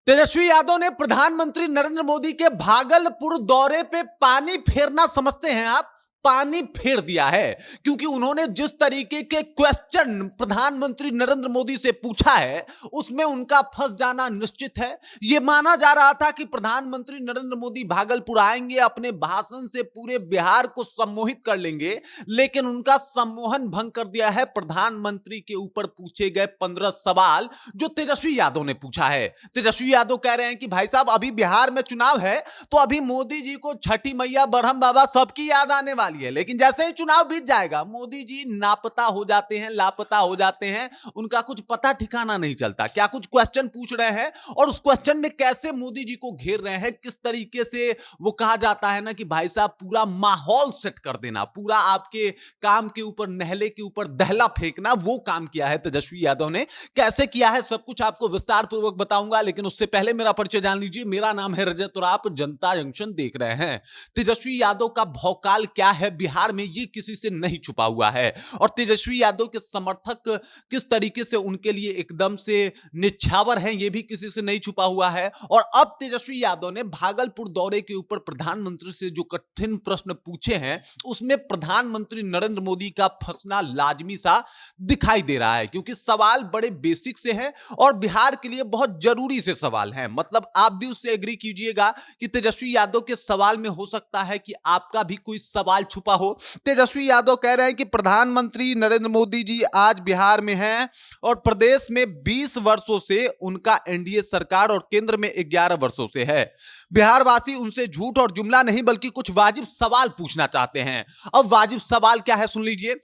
तेजस्वी यादव ने प्रधानमंत्री नरेंद्र मोदी के भागलपुर दौरे पे पानी फेरना समझते हैं आप? पानी फेर दिया है, क्योंकि उन्होंने जिस तरीके के क्वेश्चन प्रधानमंत्री नरेंद्र मोदी से पूछा है, उसमें उनका फंस जाना निश्चित है। यह माना जा रहा था कि प्रधानमंत्री नरेंद्र मोदी भागलपुर आएंगे, अपने भाषण से पूरे बिहार को सम्मोहित कर लेंगे, लेकिन उनका सम्मोहन भंग कर दिया है प्रधानमंत्री के ऊपर पूछे गए 15 सवाल जो तेजस्वी यादव ने पूछा है। तेजस्वी यादव कह रहे हैं कि भाई साहब, अभी बिहार में चुनाव है तो अभी मोदी जी को छठी मैया, बरहम बाबा सबकी याद आने वाली है, लेकिन जैसे ही चुनाव बीत जाएगा मोदी जी नापता हो जाते हैं, लापता हो जाते हैं, उनका कुछ पता ठिकाना नहीं चलता। क्या कुछ क्वेश्चन पूछ रहे हैं और उस क्वेश्चन में कैसे मोदी जी को घेर रहे हैं, किस तरीके से वो कहा जाता है ना कि भाई साहब पूरा माहौल सेट कर देना, पूरा आपके काम के ऊपर, नहले के ऊपर दहला फेंकना, वो काम किया है तेजस्वी यादव ने। कैसे किया है सब कुछ आपको विस्तार पूर्वक बताऊंगा, लेकिन उससे पहले मेरा परिचय जान लीजिए। मेरा नाम है रजत और आप जनता जंक्शन देख रहे हैं। तेजस्वी यादव का भौकाल क्या है बिहार में, ये किसी से नहीं छुपा हुआ है, और तेजस्वी यादव के समर्थक किस तरीके से उनके लिए एकदम से निछावर हैं, ये भी किसी से नहीं छुपा हुआ है। और अब तेजस्वी यादव ने भागलपुर दौरे के ऊपर प्रधानमंत्री से जो कठिन प्रश्न पूछे हैं, उसमें प्रधानमंत्री नरेंद्र मोदी का फंसना लाजमी सा दिखाई दे रहा है, क्योंकि सवाल बड़े बेसिक से हैं और बिहार के लिए बहुत जरूरी से सवाल हैं। मतलब आप भी उससे एग्री कीजिएगा कि तेजस्वी यादव के सवाल में हो सकता है कि आपका भी कोई सवाल छुपा हो। तेजस्वी यादव कह रहे हैं कि प्रधानमंत्री नरेंद्र मोदी जी आज बिहार में हैं और प्रदेश में 20 वर्षों से उनका एनडीए सरकार और केंद्र में 11 वर्षों से है। बिहार वासी उनसे झूठ और जुमला नहीं बल्कि कुछ वाजिब सवाल पूछना चाहते हैं। अब वाजिब सवाल क्या है सुन लीजिए।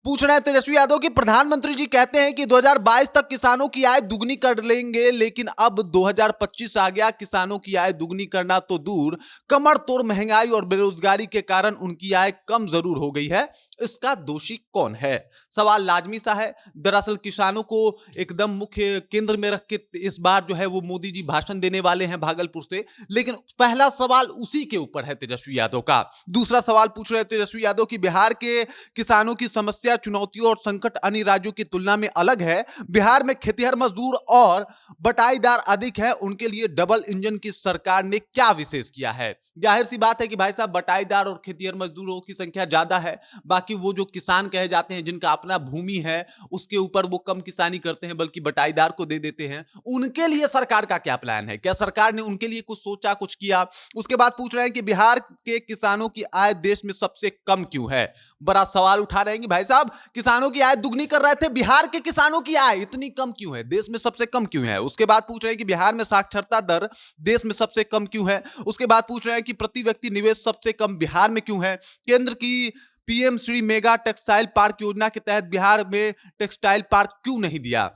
पूछ रहे हैं तेजस्वी यादव कि प्रधानमंत्री जी कहते हैं कि 2022 तक किसानों की आय दुगनी कर लेंगे, लेकिन अब 2025 आ गया, किसानों की आय दुगनी करना तो दूर, कमर तोड़ महंगाई और बेरोजगारी के कारण उनकी आय कम जरूर हो गई है। इसका दोषी कौन है? सवाल लाजमी सा है। दरअसल किसानों को एकदम मुख्य केंद्र में रख के इस बार जो है वो मोदी जी भाषण देने वाले हैं भागलपुर से, लेकिन पहला सवाल उसी के ऊपर है तेजस्वी यादव का। दूसरा सवाल पूछ रहे हैं तेजस्वी यादव कि बिहार के किसानों की समस्या, चुनौतियों और संकट अन्य राज्यों की तुलना में अलग है। बिहार में खेतिहर मजदूर और बटाईदार अधिक है, उनके लिए डबल इंजन की सरकार ने क्या विशेष किया है? जाहिर सी बात है कि भाई साहब बटाईदार और खेतिहर मजदूरों की संख्या ज्यादा है, बाकी वो जो किसान कहे जाते हैं जिनका अपना भूमि है उसके ऊपर वो कम किसानी करते हैं, बल्कि बटाईदार को दे देते हैं। उनके लिए सरकार का क्या प्लान है? क्या सरकार ने उनके लिए कुछ सोचा, कुछ किया? उसके बाद पूछ रहे हैं कि बिहार के किसानों की आय देश में सबसे कम क्यों है? बड़ा सवाल उठा रहे हैं कि भाई साहब किसानों की आय दुगनी कर रहे थे, बिहार के किसानों की आय इतनी कम क्यों है, देश में सबसे कम क्यों है? उसके बाद पूछ रहे हैं कि बिहार में साक्षरता दर देश में सबसे कम क्यों है? उसके बाद पूछ रहे हैं कि प्रति व्यक्ति निवेश सबसे कम बिहार में क्यों है? केंद्र की PM Shri mega textile park योजना के तहत बिहार में टेक्सटाइल पार्क क्यों नहीं दिया?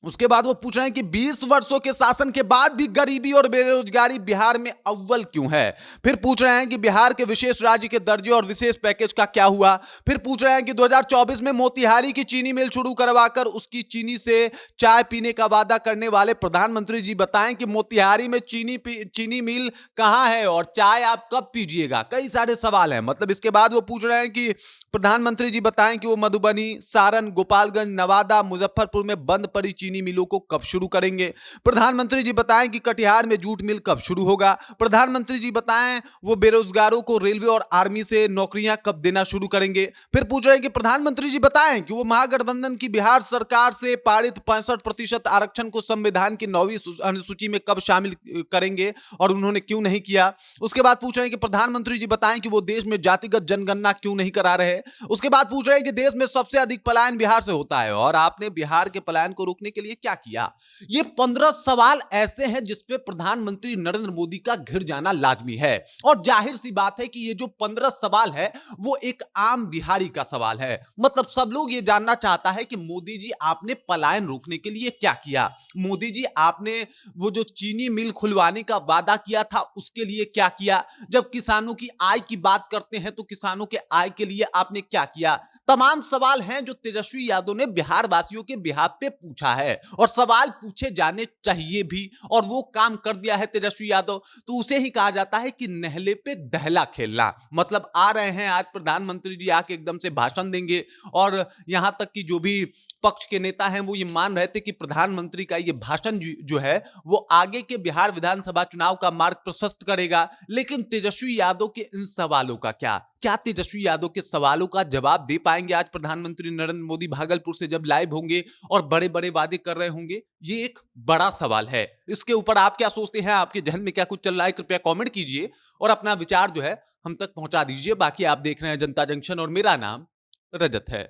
उसके बाद वो पूछ रहे हैं कि 20 वर्षों के शासन के बाद भी गरीबी और बेरोजगारी बिहार में अव्वल क्यों है? फिर पूछ रहे हैं कि बिहार के विशेष राज्य के दर्जे और विशेष पैकेज का क्या हुआ? फिर पूछ रहे हैं कि 2024 में मोतिहारी की चीनी मिल शुरू करवाकर उसकी चीनी से चाय पीने का वादा करने वाले प्रधानमंत्री जी बताएं कि मोतिहारी में चीनी मिल कहां है और चाय आप कब पीजिएगा? कई सारे सवाल हैं। मतलब इसके बाद वो पूछ रहे हैं कि प्रधानमंत्री जी बताएं कि वो मधुबनी, सारण, गोपालगंज, नवादा, मुजफ्फरपुर में बंद पड़ी चीनी मिलों को कब शुरू करेंगे? प्रधानमंत्री जी बताएं कि कटिहार में जूट मिल कब शुरू होगा? प्रधानमंत्री जी बताएं वो बेरोजगारों को रेलवे और आर्मी से नौकरियां कब देना शुरू करेंगे? फिर पूछ रहे हैं कि प्रधानमंत्री जी बताएं कि वो महागठबंधन की बिहार सरकार से पारित 65% आरक्षण को संविधान की 9वीं अनुसूची में कब शामिल करेंगे और उन्होंने क्यों नहीं किया? उसके बाद पूछ रहे हैं कि प्रधानमंत्री जी बताएं कि वो देश में जातिगत जनगणना क्यों नहीं करा रहे? उसके बाद पूछ रहे हैं कि देश में सबसे अधिक पलायन बिहार से होता है और आपने बिहार के पलायन को रोकने के लिए क्या किया? ये 15 सवाल ऐसे हैं जिसपे प्रधानमंत्री नरेंद्र मोदी का घिर जाना लाजमी है, और जाहिर सी बात है कि ये जो 15 सवाल है वो एक आम बिहारी का सवाल है। मतलब सब लोग ये जानना चाहता है कि मोदी जी आपने पलायन रोकने के लिए क्या किया? मोदी जी आपने वो जो चीनी मिल खुलवाने का वादा किया था उसके लिए क्या किया? जब किसानों की आय की बात करते हैं तो किसानों के आय के लिए आपने क्या किया? तमाम सवाल हैं जो तेजस्वी यादव ने बिहार वासियों के बिहाफ पे पूछा है। है और सवाल पूछे जाने चाहिए भी, और वो काम कर दिया है तेजस्वी यादव, तो उसे ही कहा जाता है कि नहले पे दहला खेलना। मतलब आ रहे हैं आज प्रधानमंत्री जी, आके एकदम से भाषण देंगे, और यहां तक कि जो भी पक्ष के नेता हैं वो ये मान रहे थे कि प्रधानमंत्री का ये भाषण जो है वो आगे के बिहार विधानसभा चुनाव का मार्ग प्रशस्त करेगा। लेकिन तेजस्वी यादव के इन सवालों का क्या तेजस्वी यादव के सवालों का जवाब दे पाएंगे आज प्रधानमंत्री नरेंद्र मोदी भागलपुर से जब लाइव होंगे और बड़े बड़े वादे कर रहे होंगे? ये एक बड़ा सवाल है। इसके ऊपर आप क्या सोचते हैं? आपके जहन में क्या कुछ चल रहा है? कृपया कमेंट कीजिए और अपना विचार जो है हम तक पहुंचा दीजिए। बाकी आप देख रहे हैं जनता जंक्शन और मेरा नाम रजत है।